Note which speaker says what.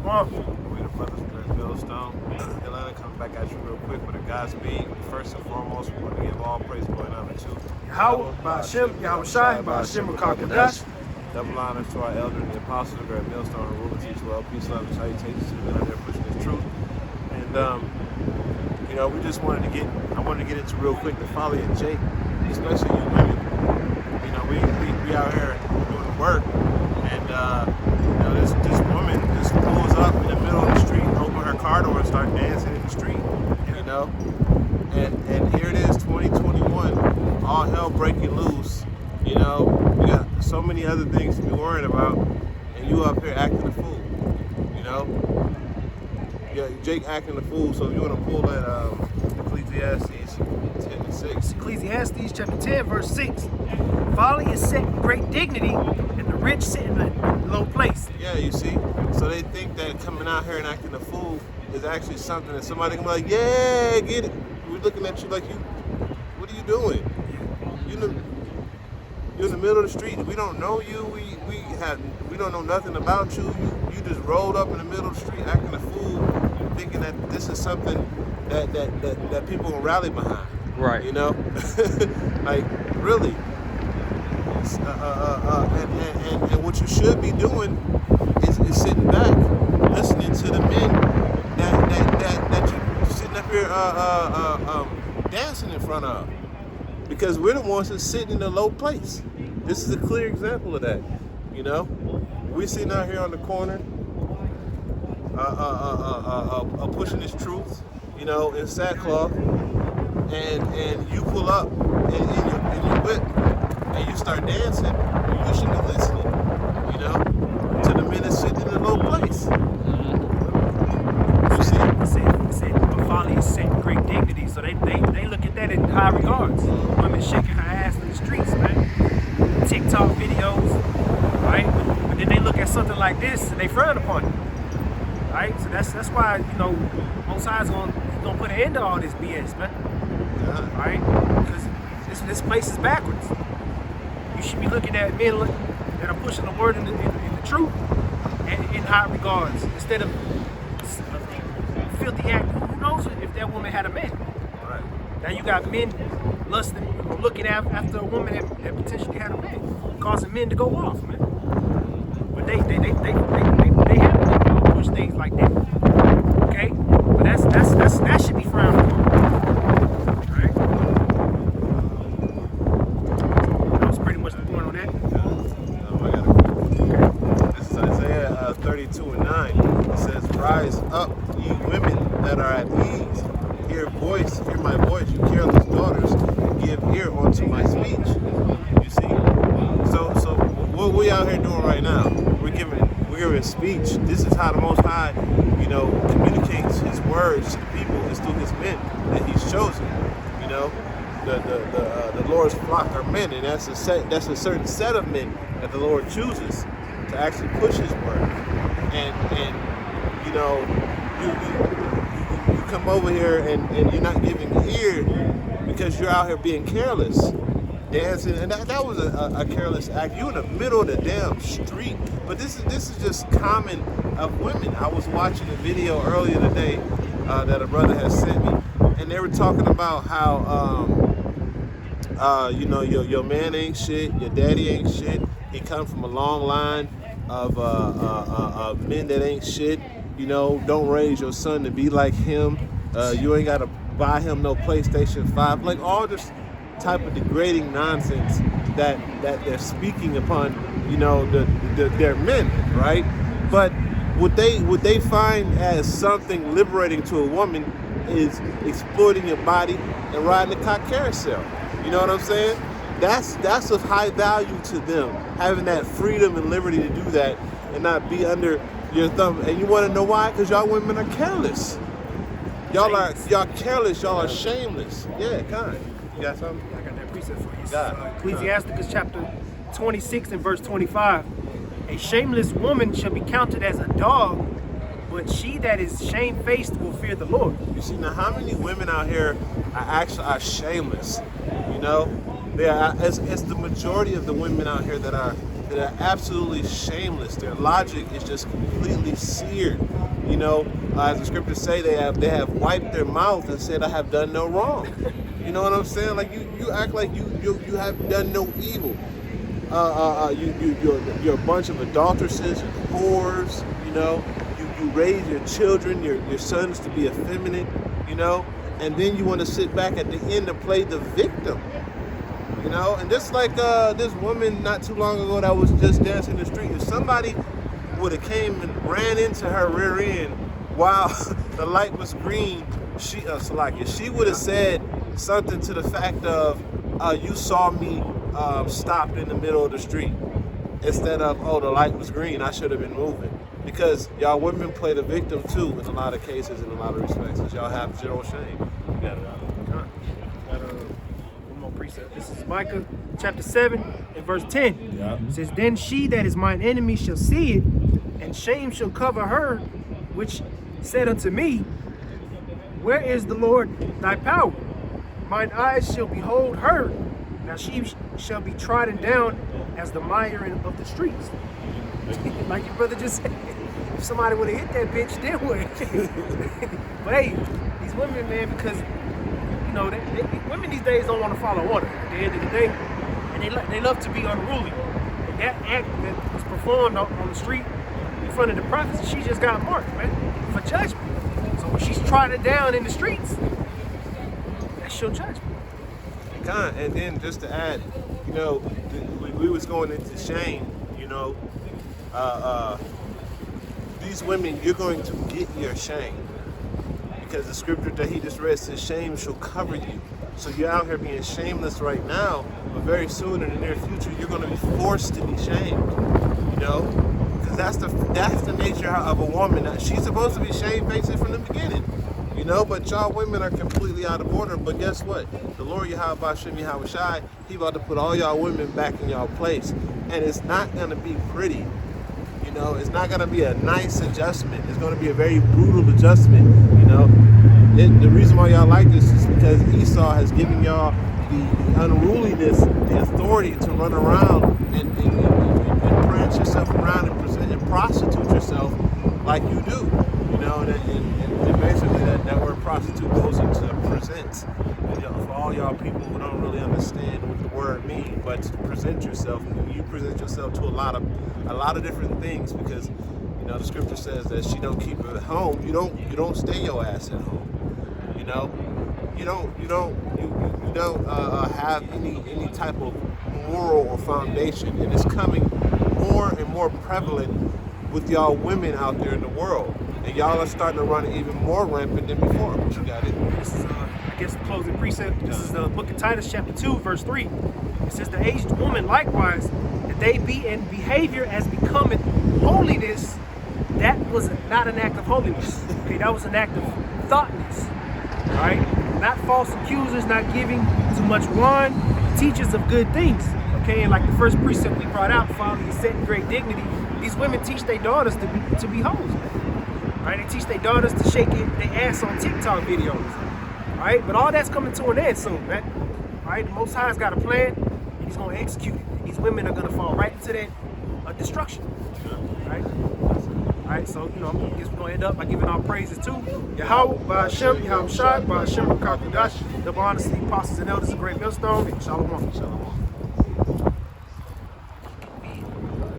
Speaker 1: on.
Speaker 2: We the brothers from Millstone. Atlanta comes back at you real quick with a Godspeed. First and foremost, we want to give all praise going on to
Speaker 1: Yahweh, Ba'ashem, Yahushai, Ba'ashem, Rakakadash.
Speaker 2: Double honors to our elders and the apostles of the Millstone and rulers, teach well, peace, love, and salutations to the men out there pushing this truth. And we just wanted to I wanted to get into real quick the folly of Jake, especially you women. You know, we out here doing work, and this woman just pulls up in the middle of the street, open her car door, and start dancing in the street. You know, and here it is, 2021, all hell breaking loose. You know, we got so many other things to be worried about, and you up here acting a fool. You know, yeah, Jake acting a fool. So if you want to pull that Ecclesiastes 10:6.
Speaker 1: Ecclesiastes chapter 10, verse 6. Folly is set in great dignity, and the rich sit in a low place.
Speaker 2: Yeah, you see? So they think that coming out here and acting a fool is actually something that somebody can be like, yeah, get it. We're looking at you like, what are you doing? You're in the middle of the street. We don't know you. We don't know nothing about you. You just rolled up in the middle of the street acting a fool, thinking that this is something that people will rally behind.
Speaker 3: Right.
Speaker 2: You know? Like, really. And what you should be doing is sitting back, listening to the men that you're sitting up here dancing in front of. Because we're the ones that's sitting in a low place. This is a clear example of that. You know? We sitting out here on the corner, pushing this truth, you know, in sackcloth, and you pull up in your whip, and you start dancing. You should be listening, you know, to the men that's sitting in a low place. You see?
Speaker 1: It said folly is set in great dignity, so they look at that in high regards. Women shaking her ass in the streets, man. TikTok videos, right? But then they look at something like this and they frown upon it, right? So that's why, you know, both sides gonna put an end to all this BS, man.
Speaker 2: Yeah.
Speaker 1: Right? Because this place is backwards. You should be looking at men that are pushing the word in the truth and in high regards instead of filthy act. Who knows if that woman had a man?
Speaker 2: Right.
Speaker 1: Now you got men lusting, looking after a woman that potentially had a man, causing men to go off, man. But they have to push things like that. Okay? But that should be frowned upon. Right? That was pretty much the point on that.
Speaker 2: I got it. Okay. This is Isaiah 32:9. It says, "Rise up, ye women that are at ease. Hear my voice, you careless daughters. Give ear unto my speech." You see? So what we out here doing right now, we're giving speech. This is how the Most High, you know, communicates His words to the people. Is through His men that He's chosen. You know, the Lord's flock are men, and that's a certain set of men that the Lord chooses to actually push His word. And you know, you come over here and you're not giving ear because you're out here being careless, dancing, and that was a careless act. You in the middle of the damn street. But this is just common of women. I was watching a video earlier today that a brother has sent me, and they were talking about how you know, your man ain't shit, your daddy ain't shit. He comes from a long line of men that ain't shit. You know, don't raise your son to be like him. You ain't gotta buy him no PlayStation 5. Like all this type of degrading nonsense that they're speaking upon, you know, their men, right? But what they find as something liberating to a woman is exploiting your body and riding the cock carousel. You know what I'm saying? That's of high value to them, having that freedom and liberty to do that and not be under your thumb. And you want to know why? Because y'all women are careless. Y'all careless. Y'all are shameless. Yeah, kind. You got something?
Speaker 1: I got that precept for you.
Speaker 2: God.
Speaker 1: Ecclesiasticus chapter 26 and verse 25. A shameless woman shall be counted as a dog, but she that is shamefaced will fear the Lord.
Speaker 2: You see, now how many women out here are shameless? You know, it's the majority of the women out here that are that are absolutely shameless. Their logic is just completely seared. You know, as the scriptures say, they have wiped their mouth and said, "I have done no wrong." You know what I'm saying? Like you act like you have done no evil. You're a bunch of adulteresses and whores. You know, you raise your children, your sons to be effeminate. You know, and then you want to sit back at the end to play the victim. You know, and just like this woman not too long ago that was just dancing in the street, if somebody would have came and ran into her rear end while the light was green, she would have said something to the fact of, "You saw me stopped in the middle of the street," instead of, "Oh, the light was green, I should have been moving." Because y'all women play the victim too in a lot of cases, in a lot of respects, because y'all have zero shame.
Speaker 1: Got one more precept. This is Micah chapter 7 and verse 10.
Speaker 3: Yeah.
Speaker 1: It says, "Then she that is mine enemy shall see it, and shame shall cover her, which said unto me, Where is the Lord thy power? Mine eyes shall behold her. Now she shall be trodden down as the mire of the streets." Like your brother just said, if somebody would have hit that bitch, then what? But hey, these women, man, because you know, women these days don't want to follow order at the end of the day, and they love to be unruly. And that act that was performed on the street in front of the prophets, she just got marked, man, for judgment. So when she's trodden down in the streets, that's your judgment.
Speaker 2: And then just to add, you know, we was going into shame, you know, these women, you're going to get your shame, because the scripture that he just read says shame shall cover you. So you're out here being shameless right now, but very soon in the near future you're going to be forced to be shamed, you know, because that's the nature of a woman. She's supposed to be shamefaced from the beginning, you know, but y'all women are completely out of order. But guess what? The Lord Yahweh Shem Yahweh Shai, he about to put all y'all women back in y'all place, and it's not going to be pretty. You know, it's not going to be a nice adjustment. It's going to be a very brutal adjustment, you know. The reason why y'all like this is because Esau has given y'all the unruliness, the authority to run around and branch yourself around and present and prostitute yourself like you do, you know. And basically that word prostitute goes into present. You know, for all y'all people who don't really understand what the word means, but to present yourself, you present yourself to a lot of different things, because you know the scripture says that she don't keep her at home. You don't stay your ass at home. You know, you don't have any type of moral or foundation, and it's coming more and more prevalent with y'all women out there in the world, and y'all are starting to run even more rampant than before. But you got it.
Speaker 1: This is, I guess, the closing precept. This is the book of Titus, chapter 2, verse 3. It says, "The aged woman likewise, that they be in behavior as becometh holiness." That was not an act of holiness. Okay, that was an act of thoughtness. Right? Not false accusers, not giving too much wine, teachers of good things. Okay, and like the first precept we brought out, folly is set in great dignity. These women teach their daughters to be hoes, man. Right? They teach their daughters to shake their ass on TikTok videos. Right? But all that's coming to an end soon, man. Right? The Most High's got a plan, and he's going to execute it. These women are going to fall right into that destruction. Right? Alright, so, you know, I guess we're going to end up by giving our praises to Yahweh, Ba'ashem, Yahweh Shai, Ba'ashem, Rakakudash, double honor to the apostles and elders of Great Millstone, and Shalom.
Speaker 2: Shalom.